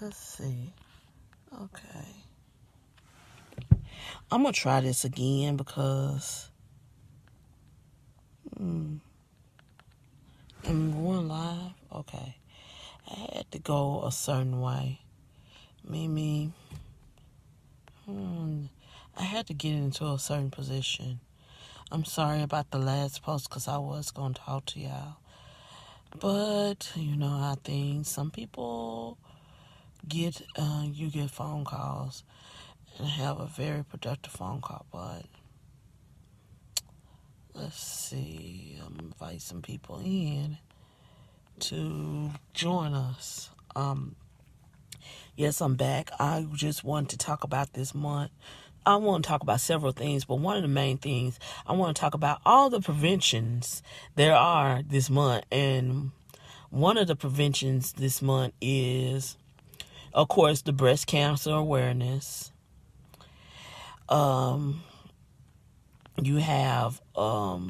Let's see. Okay. I'm going to try this again because I'm going live. Okay. I had to go a certain way. Mimi. I had to get into a certain position. I'm sorry about the last post because I was going to talk to y'all. But, you know how things, some people you get phone calls and have a very productive phone call. But let's see, I'm gonna invite some people in to join us. Yes, I'm back. I just wanted to talk about this month. I want to talk about several things, but one of the main things, I want to talk about all the preventions there are this month. And one of the preventions this month is, of course, the breast cancer awareness. You have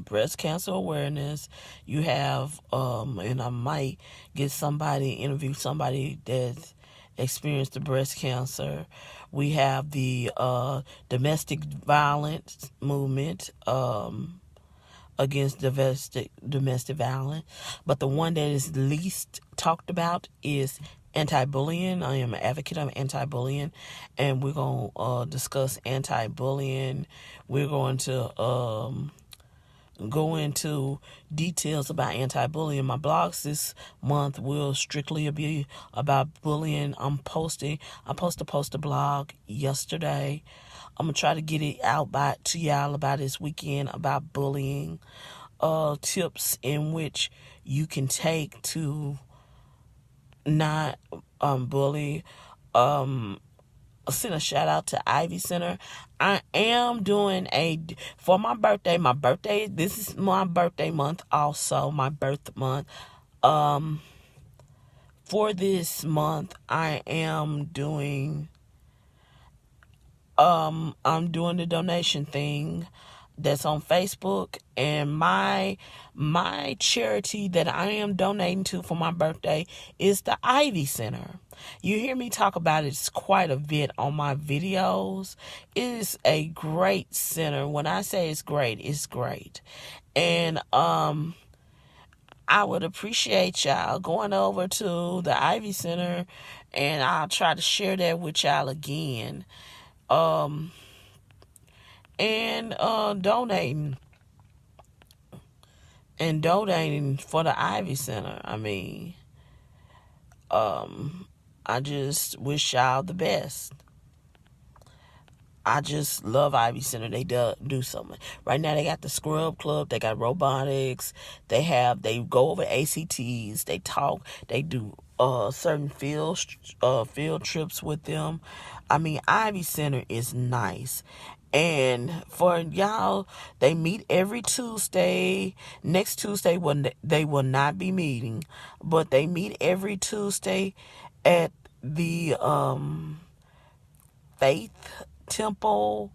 breast cancer awareness. You have, and I might interview somebody that's experienced the breast cancer. We have the domestic violence movement against domestic violence. But the one that is least talked about is anti-bullying. I am an advocate of anti-bullying, and we're going to discuss anti-bullying. We're going to go into details about anti-bullying. My blogs this month will strictly be about bullying. I posted a blog yesterday. I'm going to try to get it out to y'all about this weekend about bullying, tips in which you can take to not bully. Send a shout out to Ivy Center. I am doing for my birthday. This is my birthday month, also my birth month. For this month, I am doing I'm doing the donation thing that's on Facebook, and my charity that I am donating to for my birthday is the Ivy Center. You hear me talk about it quite a bit on my videos. It is a great center. When I say it's great, it's great. And I would appreciate y'all going over to the Ivy Center, and I'll try to share that with y'all again. And donating for the Ivy Center. I mean, I just wish y'all the best. I just love Ivy Center. They do something. Right now they got the Scrub Club. They got robotics. They go over ACTs. They talk. They do certain field trips with them. I mean, Ivy Center is nice. And for y'all, they meet every Tuesday. Next Tuesday, they will not be meeting, but they meet every Tuesday at the Faith Temple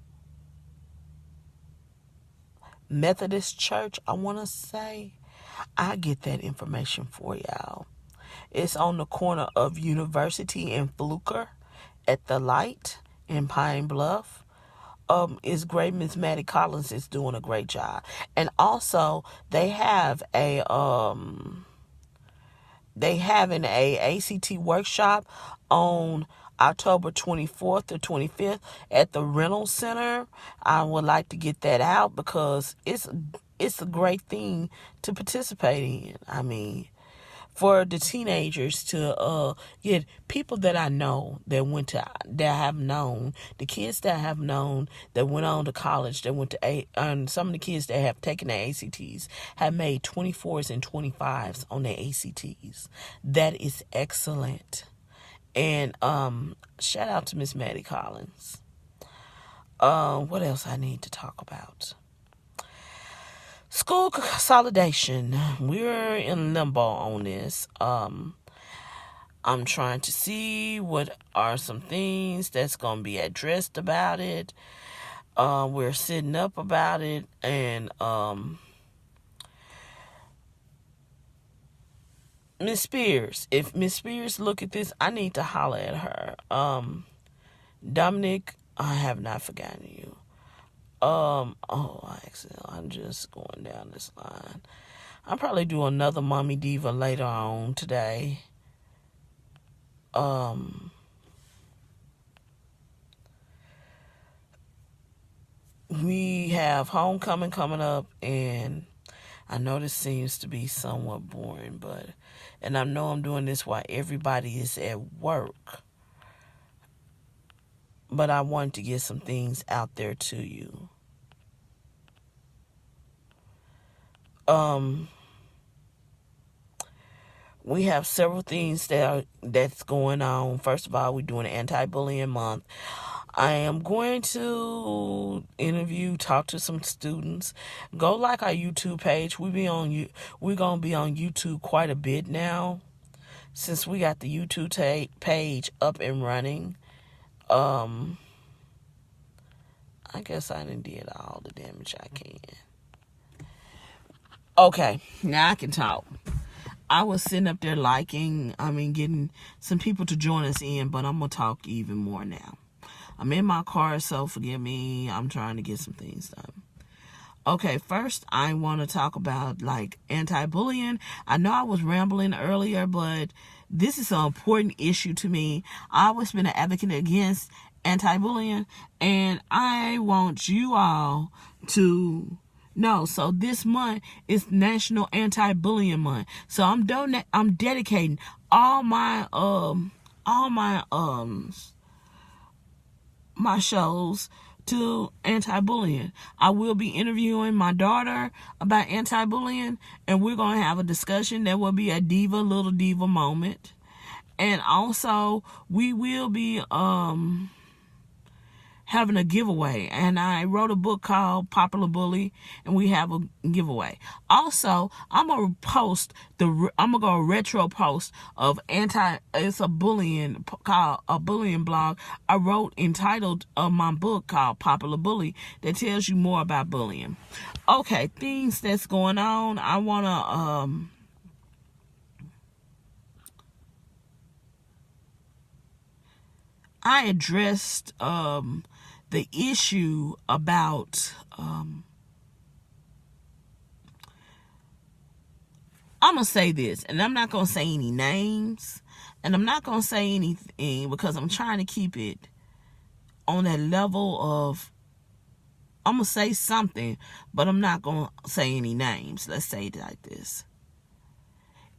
Methodist Church, I want to say. I get that information for y'all. It's on the corner of University and Fluker at the Light in Pine Bluff. It's great. Miss Maddie Collins is doing a great job. And also they have an ACT workshop on October 24th or 25th at the Rental Center. I would like to get that out because it's a great thing to participate in. I mean, for the teenagers to get people that I know that I have known, the kids that I have known that went on to college, that went to some of the kids that have taken the ACTs have made 24s and 25s on their ACTs. That is excellent. And shout out to Miss Maddie Collins. What else I need to talk about? School consolidation. We're in limbo on this. I'm trying to see what are some things that's going to be addressed about it. We're sitting up about it, and Miss Spears, if Miss Spears look at this, I need to holler at her. Dominic, I have not forgotten you. I'm just going down this line. I'll probably do another Mommy Diva later on today. We have homecoming coming up, and I know this seems to be somewhat boring, and I know I'm doing this while everybody is at work, but I want to get some things out there to you. We have several things that's going on. First of all, we're doing an anti-bullying month. I am going to talk to some students. Go like our YouTube page. We're gonna be on YouTube quite a bit now, since we got the YouTube page up and running. I guess I done did all the damage I can. Okay, now I can talk. I was sitting up there getting some people to join us in, but I'm going to talk even more now. I'm in my car, so forgive me. I'm trying to get some things done. Okay, first I want to talk about anti-bullying. I know I was rambling earlier, but this is an important issue to me. I've always been an advocate against anti-bullying, and I want you all to know. So this month is National Anti-Bullying Month. So I'm dedicating all my my shows to anti-bullying. I will be interviewing my daughter about anti-bullying, and we're going to have a discussion. There will be a little diva moment. And also, we will be having a giveaway. And I wrote a book called Popular Bully, and we have a giveaway. Also, I'm going to go retro post of it's a bullying, called a bullying blog I wrote entitled my book called Popular Bully, that tells you more about bullying. Okay, things that's going on. I want to I addressed the issue about I'm gonna say this, and I'm not gonna say any names, and I'm not gonna say anything because I'm trying to keep it on that level of, I'm gonna say something, but I'm not gonna say any names. Let's say it like this.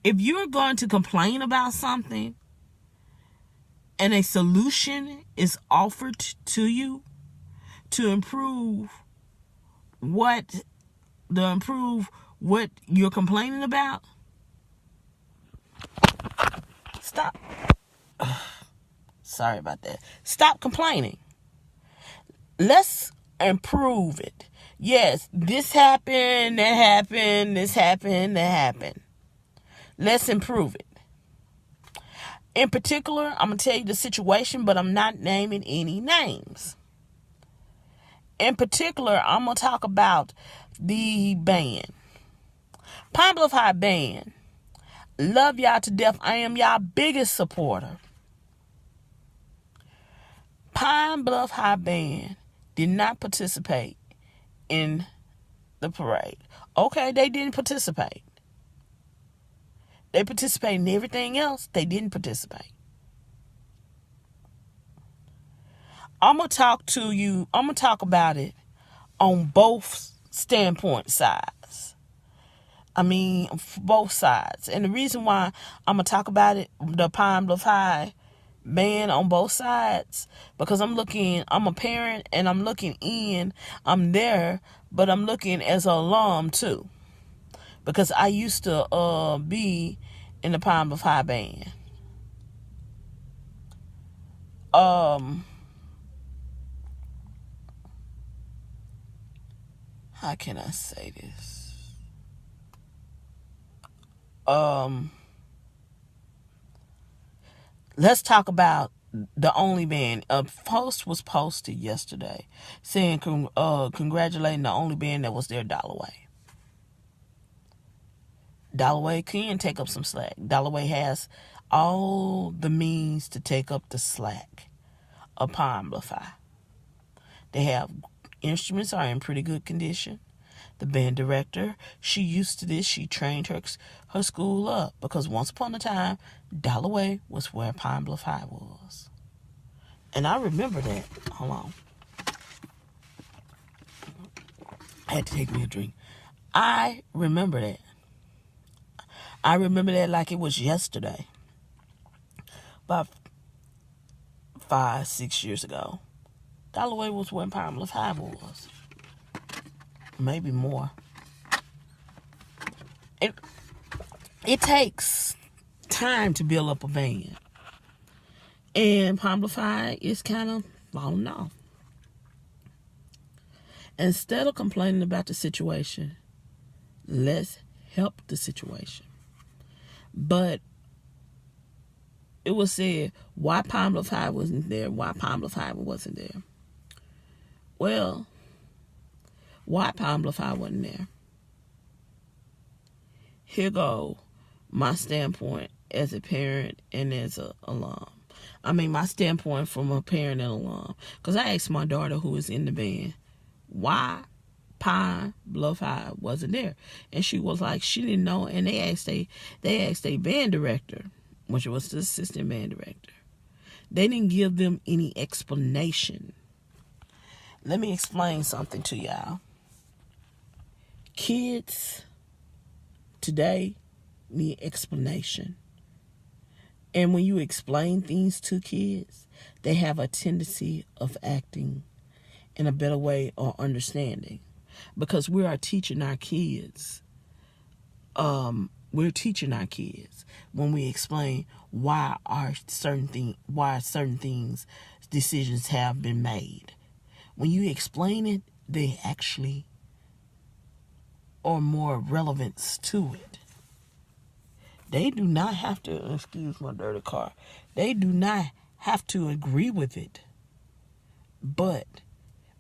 If you're going to complain about something and a solution is offered to you to improve what you're complaining about, stop. Sorry about that. Stop complaining. Let's improve it. Yes, this happened, that happened, this happened, that happened. Let's improve it. In particular, I'm going to tell you the situation, but I'm not naming any names. In particular, I'm going to talk about the band. Pine Bluff High Band. Love y'all to death. I am y'all biggest supporter. Pine Bluff High Band did not participate in the parade. Okay, they didn't participate. They participated in everything else. They didn't participate. I'm going to talk about it on both sides. Both sides. And the reason why I'm going to talk about it, the Pine Bluff High Band on both sides, because I'm a parent and I'm looking in. I'm there, but I'm looking as an alum too. Because I used to be in the Pine Bluff High Band. How can I say this? Let's talk about the only band. A post was posted yesterday saying congratulating the only band that was there, Dollarway. Dalloway can take up some slack. Dalloway has all the means to take up the slack of Amplify. They have instruments are in pretty good condition. The band director, she used to this. She trained her school up because once upon a time, Dalloway was where Amplify was. And I remember that. Hold on. I had to take me a drink. I remember that. I remember that like it was yesterday. About 5-6 years ago. Dalloway was where Amplify was. Maybe more. It takes time to build up a band. And Amplify is kind of falling off. Instead of complaining about the situation, let's help the situation. But it was said, why Amplify wasn't there? Why Amplify wasn't there? Well, why Amplify wasn't there? Here go my standpoint as a parent and as an alum. I mean, my standpoint from a parent and alum. Because I asked my daughter who was in the band, why Amplify wasn't there? And she was like, she didn't know. And they asked a band director, which was the assistant band director. They didn't give them any explanation. Let me explain something to y'all. Kids today need explanation. And when you explain things to kids, they have a tendency of acting in a better way or understanding. Because we are teaching our kids. We're teaching our kids when we explain why certain things, decisions have been made. When you explain it, they actually are more relevance to it. They do not have to, excuse my dirty car, they do not have to agree with it. But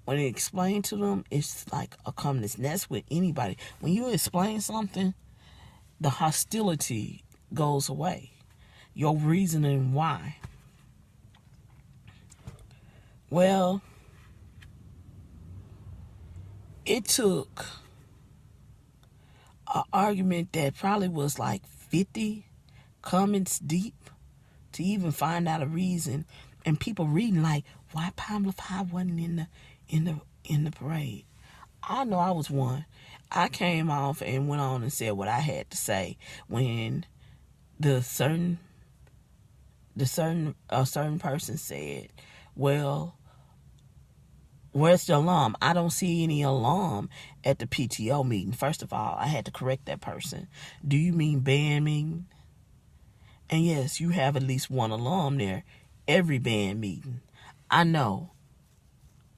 when you explain to them, it's like a calmness. And that's with anybody. When you explain something, the hostility goes away. Your reasoning why. Well, it took an argument that probably was like 50 comments deep to even find out a reason, and people reading like, why Amplify wasn't in the parade. I know I was one. I came off and went on and said what I had to say when a certain person said, well, where's the alum? I don't see any alum at the PTO meeting. First of all, I had to correct that person. Do you mean band meeting? And yes, you have at least one alum there every band meeting. I know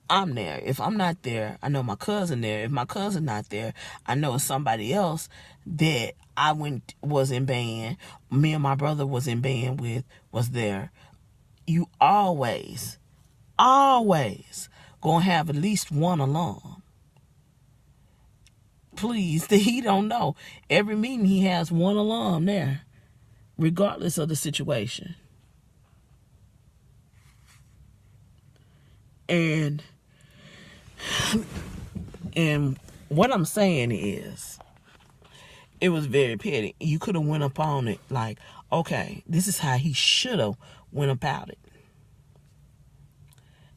I'm there. If I'm not there, I know my cousin there. If my cousin not there, I know it's somebody else that was in band. Me and my brother was in band with, was there. You always gonna have at least one alum. Please, he don't know. Every meeting he has one alum there, regardless of the situation. And what I'm saying is, it was very petty. You could have went up on it like, okay, this is how he should have went about it.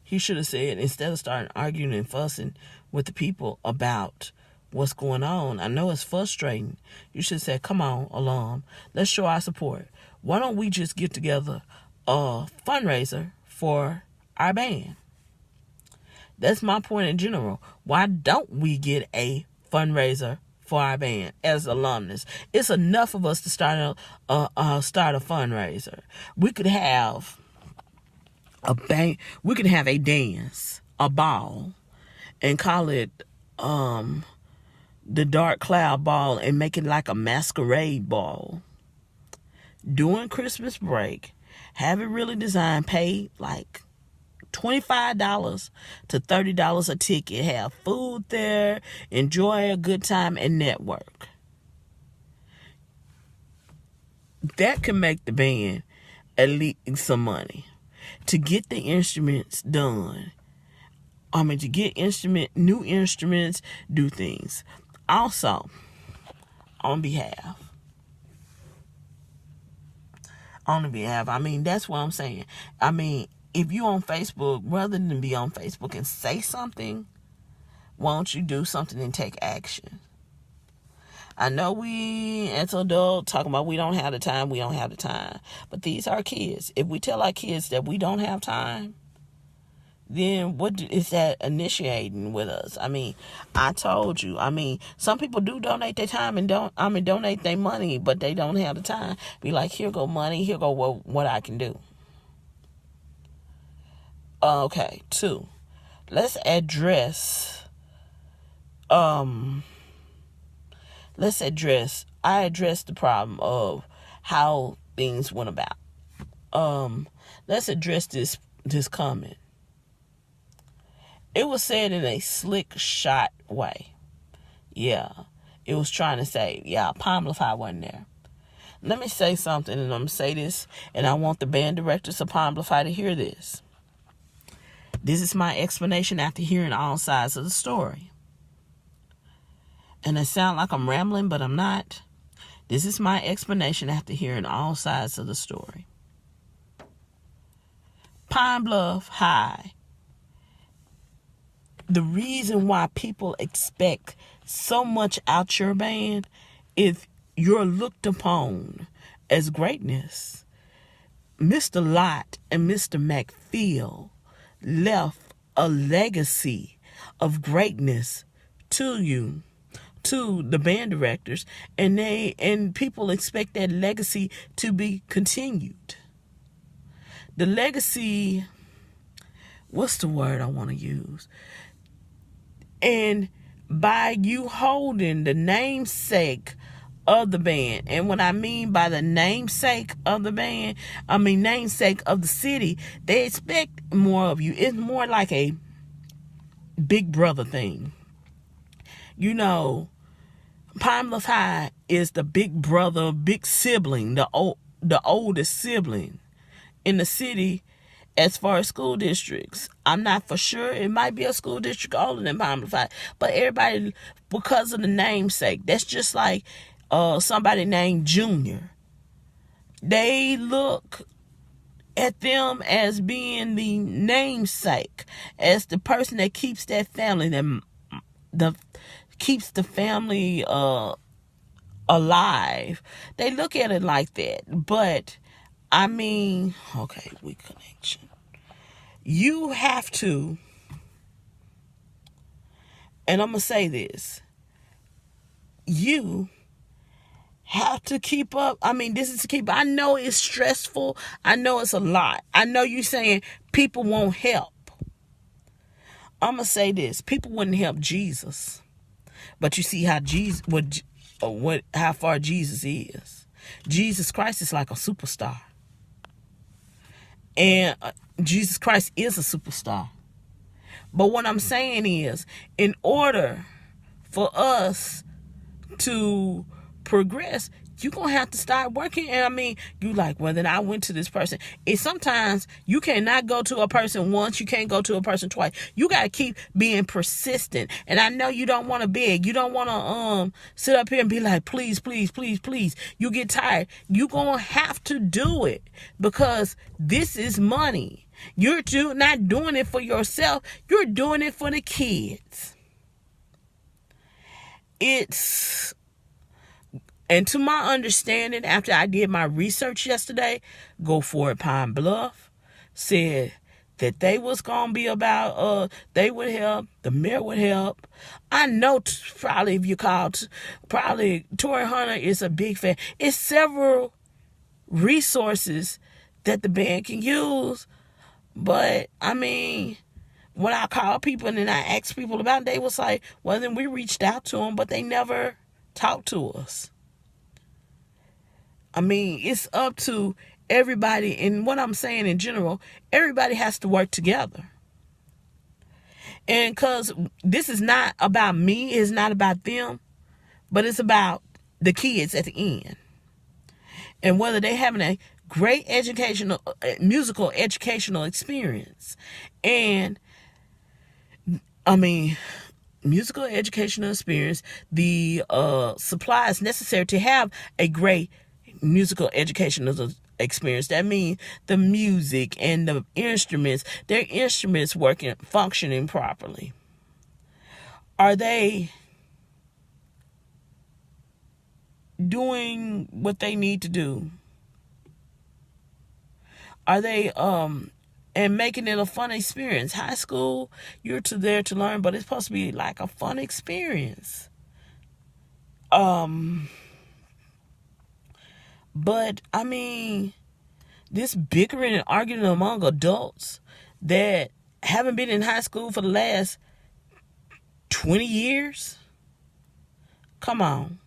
He should have said, instead of starting arguing and fussing with the people about what's going on, I know it's frustrating. You should say, come on, alum, let's show our support. Why don't we just get together a fundraiser for our band? That's my point in general. Why don't we get a fundraiser for our band as alumnus? It's enough of us to start a fundraiser. We could have a band. We could have a dance, a ball, and call it the Dark Cloud Ball, and make it like a masquerade ball. During Christmas break, have it really designed, pay like $25 to $30 a ticket, have food there, enjoy a good time, and network. that can make the band at least some money to get the instruments done. To get new instruments, do things. Also, on the behalf, that's what I'm saying. If you on Facebook, rather than be on Facebook and say something, why don't you do something and take action? I know we, as adults, talking about we don't have the time. But these are kids. If we tell our kids that we don't have time, then what is that initiating with us? I told you. Some people do donate their time and donate their money, but they don't have the time. Be like, here go money, here go what I can do. Okay, 2. Let's address. I addressed the problem of how things went about. Let's address this comment. It was said in a slick shot way. Yeah. It was trying to say, Palmify wasn't there. Let me say something, and I'm going to say this, and I want the band directors of Palmify to hear this. This is my explanation after hearing all sides of the story. And it sounds like I'm rambling, but I'm not. This is my explanation after hearing all sides of the story. Pine Bluff High. The reason why people expect so much out your band is you're looked upon as greatness. Mr. Lott and Mr. McPhail left a legacy of greatness to you, to the band directors, and people expect that legacy to be continued. The legacy, what's the word I want to use? And by you holding the namesake of the band, and what I mean by the namesake of the band, namesake of the city, they expect more of you. It's more like a big brother thing. Pine Bluff High is the big brother, big sibling, the oldest sibling in the city as far as school districts. I'm not for sure. It might be a school district older than Pine Bluff High. But everybody, because of the namesake, that's just like somebody named Junior. They look at them as being the namesake, as the person that keeps that family, that keeps the family alive. They look at it like that. But okay, weak connection. You have to, and I'm going to say this, you have to keep up. This is to keep, I know it's stressful. I know it's a lot. I know you're saying people won't help. I'm going to say this, people wouldn't help Jesus. But you see how how far Jesus is. Jesus Christ is like a superstar. And Jesus Christ is a superstar. But what I'm saying is, in order for us to progress, you're going to have to start working. And you like, well, then I went to this person. And sometimes you cannot go to a person once. You can't go to a person twice. You got to keep being persistent. And I know you don't want to beg. You don't want to sit up here and be like, please, please, please, please. You get tired. You're going to have to do it because this is money. You're not doing it for yourself. You're doing it for the kids. And to my understanding, after I did my research yesterday, Go For It Pine Bluff said that they was going to be about, they would help, the mayor would help. I know probably if you called, probably Tory Hunter is a big fan. It's several resources that the band can use. But, when I call people and then I ask people about it, they was like, well, then we reached out to them, but they never talked to us. It's up to everybody. And what I'm saying in general, everybody has to work together. And because this is not about me, it's not about them, but it's about the kids at the end. and whether they're having a great educational, musical educational experience. And I mean, musical educational experience, the supplies necessary to have a great musical educational experience. That means the music and the instruments, their instruments functioning properly. Are they doing what they need to do? Are they and making it a fun experience? High school, you're there to learn, but it's supposed to be like a fun experience. But I mean, this bickering and arguing among adults that haven't been in high school for the last 20 years. Come on.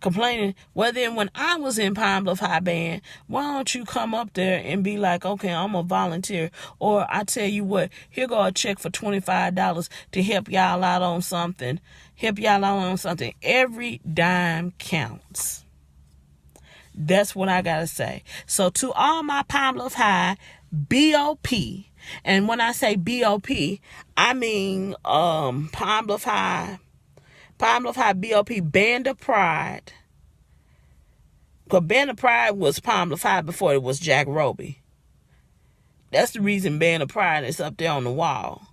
Complaining. Well, then when I was in Pine Bluff High Band, why don't you come up there and be like, okay, I'm a volunteer. Or I tell you what, here go a check for $25 to help y'all out on something. Every dime counts. That's what I gotta say. So to all my Pine Bluff High BOP, and when I say BOP, I mean Pine Bluff High BOP Band of Pride. Because Band of Pride was Pine Bluff High before it was Jack Roby. That's the reason Band of Pride is up there on the wall.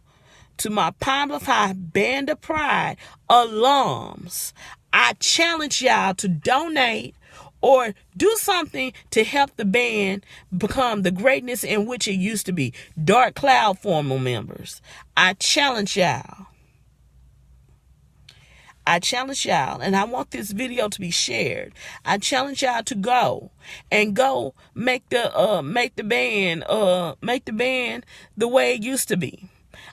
To my Pine Bluff High Band of Pride alums, I challenge y'all to donate or do something to help the band become the greatness in which it used to be. Dark Cloud former members. I challenge y'all, and I want this video to be shared. I challenge y'all to go make the band the way it used to be.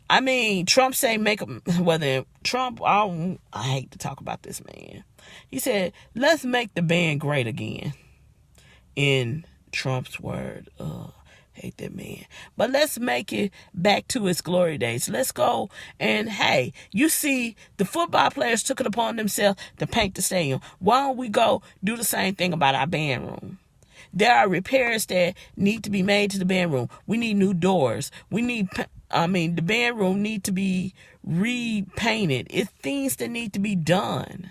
I mean, Trump say make them. Whether Trump, I hate to talk about this man. He said, let's make the band great again. In Trump's word, hate that man. But let's make it back to its glory days. Let's go and, hey, you see, the football players took it upon themselves to paint the stadium. Why don't we go do the same thing about our band room? There are repairs that need to be made to the band room. We need new doors. The band room need to be repainted. It's things that need to be done.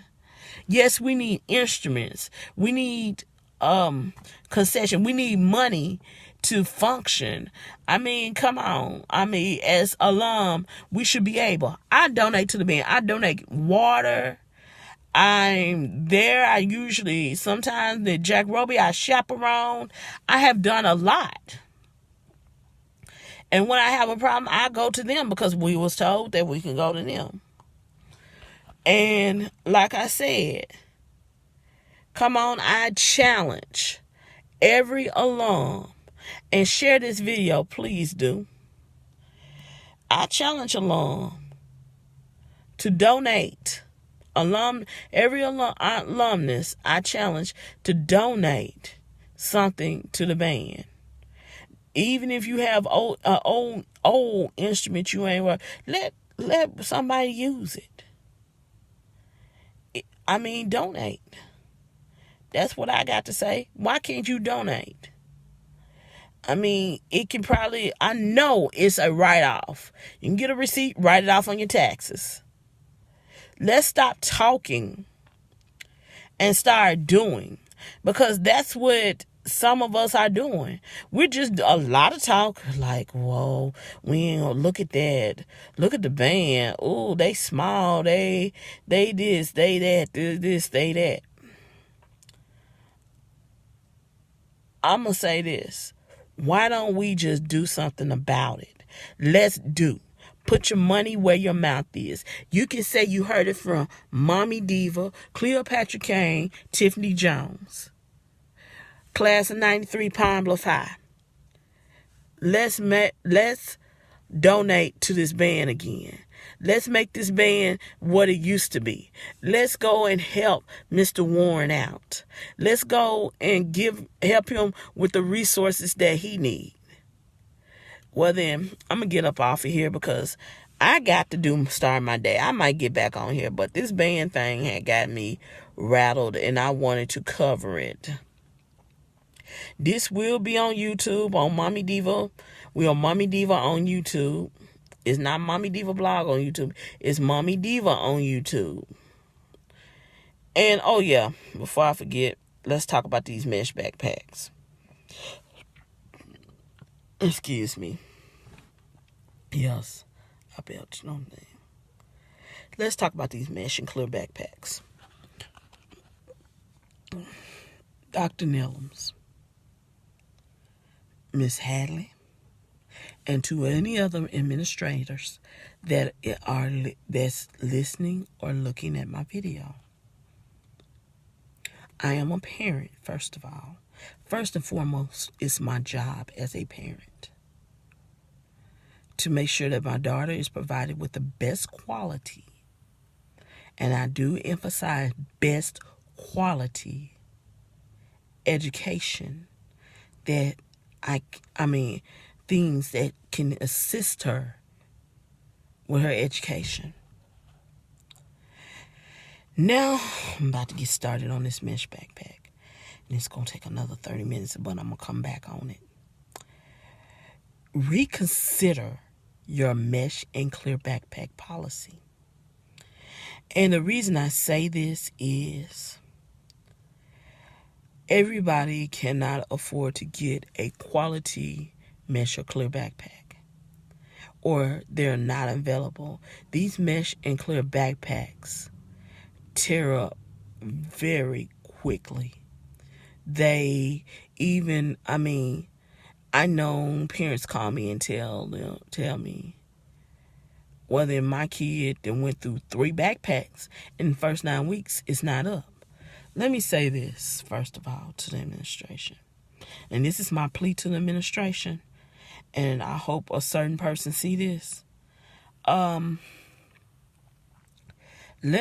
Yes, we need instruments. We need concession. We need money to function. I mean, come on. I mean, as alum, we should be able. I donate to the band. I donate water. I'm there. I usually, sometimes the Jack Roby, I chaperone. I have done a lot. And when I have a problem, I go to them because we was told that we can go to them. And like I said, come on, I challenge every alum, and share this video, please do. I challenge alum to donate. Every alumnus, I challenge to donate something to the band. Even if you have old instrument you ain't worth, let somebody use it. I mean, donate. That's what I got to say. Why can't you donate? I mean, it can probably, I know it's a write-off. You can get a receipt, write it off on your taxes. Let's stop talking and start doing, because that's what some of us are doing. We're just a lot of talk, like, whoa, we ain't gonna look at that. Look at the band. Oh, they small. They this, they that, this, they that. I'm gonna say this. Why don't we just do something about it? Let's do. Put your money where your mouth is. You can say you heard it from Mommy Diva, Cleopatra Kane, Tiffany Jones. Class of 93, Pine Bluff High. Let's donate to this band again. Let's make this band what it used to be. Let's go and help Mr. Warren out. Let's go and help him with the resources that he needs. Well then, I'm going to get up off of here because I got to start my day. I might get back on here, but this band thing had got me rattled and I wanted to cover it. This will be on YouTube, on Mommy Diva. We are Mommy Diva on YouTube. It's not Mommy Diva blog on YouTube. It's Mommy Diva on YouTube. And, oh yeah, before I forget, let's talk about these mesh backpacks. Excuse me. Yes, I belched on that. Let's talk about these mesh and clear backpacks. Dr. Nellums, Miss Hadley, and to any other administrators that's listening or looking at my video. I am a parent, first of all. First and foremost, it's my job as a parent to make sure that my daughter is provided with the best quality, and I do emphasize best quality education, that things that can assist her with her education. Now, I'm about to get started on this mesh backpack. And it's going to take another 30 minutes, but I'm going to come back on it. Reconsider your mesh and clear backpack policy. And the reason I say this is everybody cannot afford to get a quality mesh or clear backpack, or they're not available. These mesh and clear backpacks tear up very quickly. They even, I know parents call me and tell me, whether my kid that went through 3 backpacks in the first 9 weeks, it's not up. Let me say this, first of all, to the administration. And this is my plea to the administration, and I hope a certain person see this. Let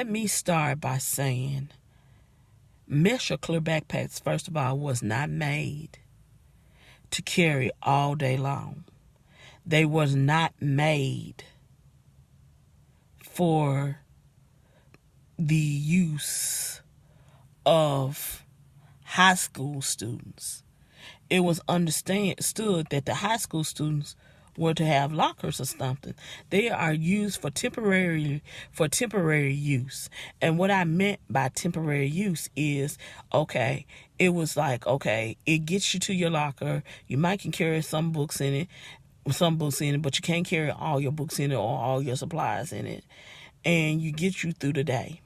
me start by saying mesh or clear backpacks, first of all, was not made to carry all day long. They was not made for the use of high school students. It was understood that the high school students were to have lockers or something. They are used for temporary use. And what I meant by temporary use is, it was like, it gets you to your locker. You might can carry some books in it, but you can't carry all your books in it or all your supplies in it. And you get you through the day.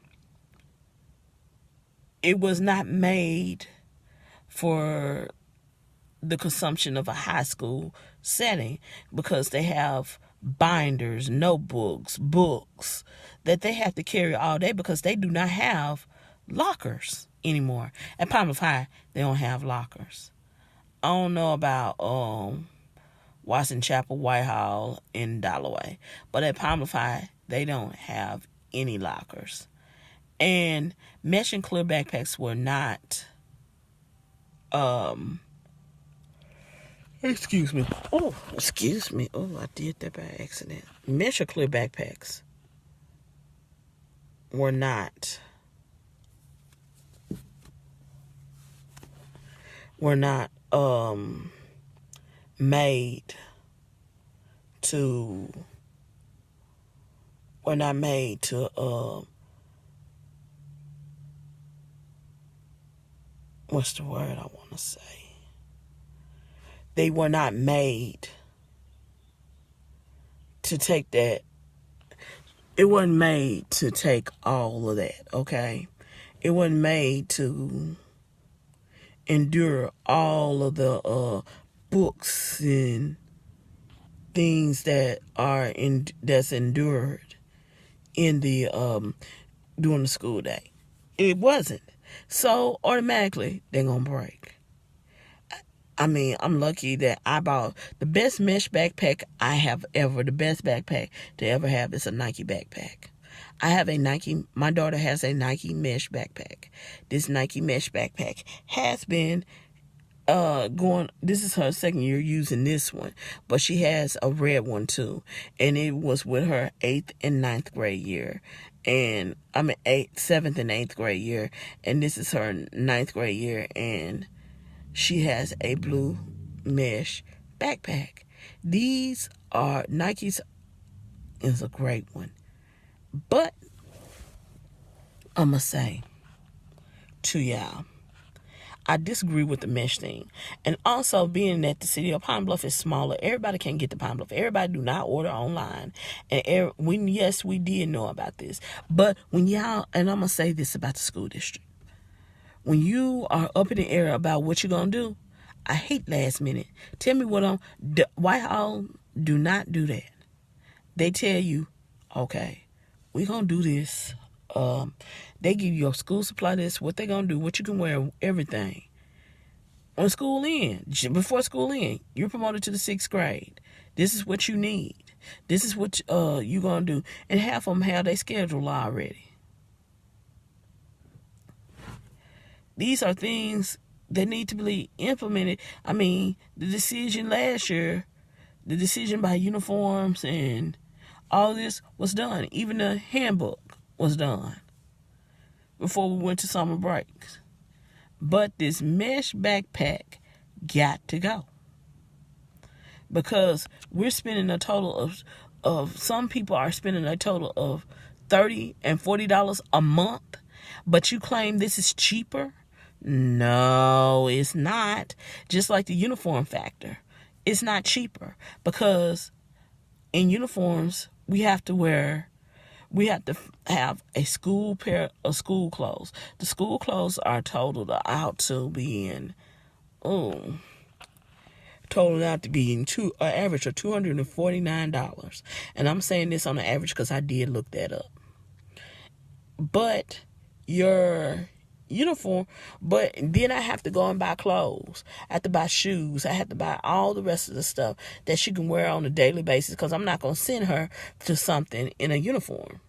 It was not made for the consumption of a high school setting, because they have binders, notebooks, books that they have to carry all day, because they do not have lockers anymore. At Palmer High, they don't have lockers. I don't know about Watson Chapel, Whitehall, and Dalloway, but at Palmer High, they don't have any lockers. And mesh and clear backpacks were not excuse me. Oh, I did that by accident. Mesh or clear backpacks were not made to what's the word I want to say? They were not made to take that. It wasn't made to take all of that, okay? It wasn't made to endure all of the books and things that's endured in the during the school day. It wasn't. So automatically they're gonna break. I'm lucky that I bought the best mesh backpack I have ever. The best backpack to ever have is a Nike backpack. My daughter has a Nike mesh backpack. This Nike mesh backpack has been this is her second year using this one, but she has a red one too, and it was with her 8th and 9th grade year, and 7th and 8th grade year, and this is her 9th grade year, and she has a blue mesh backpack. These are Nike's is a great one. But I'm going to say to y'all, I disagree with the mesh thing. And also, being that the city of Pine Bluff is smaller, everybody can't get to Pine Bluff. Everybody do not order online. And yes, we did know about this. But when y'all, and I'm going to say this about the school district. When you are up in the air about what you're going to do, I hate last minute. Tell me Whitehall do not do that. They tell you, okay, we're going to do this. They give you a school supply list, what they going to do, what you can wear, everything. When school ends, before school ends, you're promoted to the 6th grade. This is what you need. This is what you're going to do. And half of them have their schedule already. These are things that need to be implemented. I mean, the decision last year, the decision by uniforms and all this was done. Even the handbook was done before we went to summer breaks. But this mesh backpack got to go. Because we're spending a total of some people are spending a total of $30 and $40 a month. But you claim this is cheaper? No, it's not. Just like the uniform factor. It's not cheaper. Because in uniforms, we have to have a school pair of school clothes. The school clothes are totaled out to being, an average of $249. And I'm saying this on the average because I did look that up. But your uniform, but then I have to go and buy clothes. I have to buy shoes. I have to buy all the rest of the stuff that she can wear on a daily basis because I'm not going to send her to something in a uniform.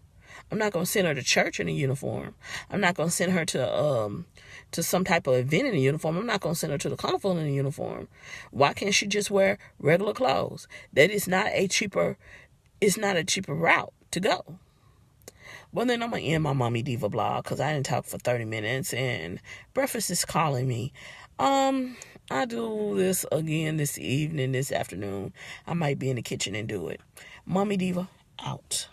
I'm not going to send her to church in a uniform. I'm not going to send her to some type of event in a uniform. I'm not going to send her to the carnival in a uniform. Why can't she just wear regular clothes? That is not a cheaper route to go. Well, then I'm going to end my Mommy Diva blog because I didn't talk for 30 minutes and breakfast is calling me. I do this again this evening, this afternoon. I might be in the kitchen and do it. Mommy Diva, out.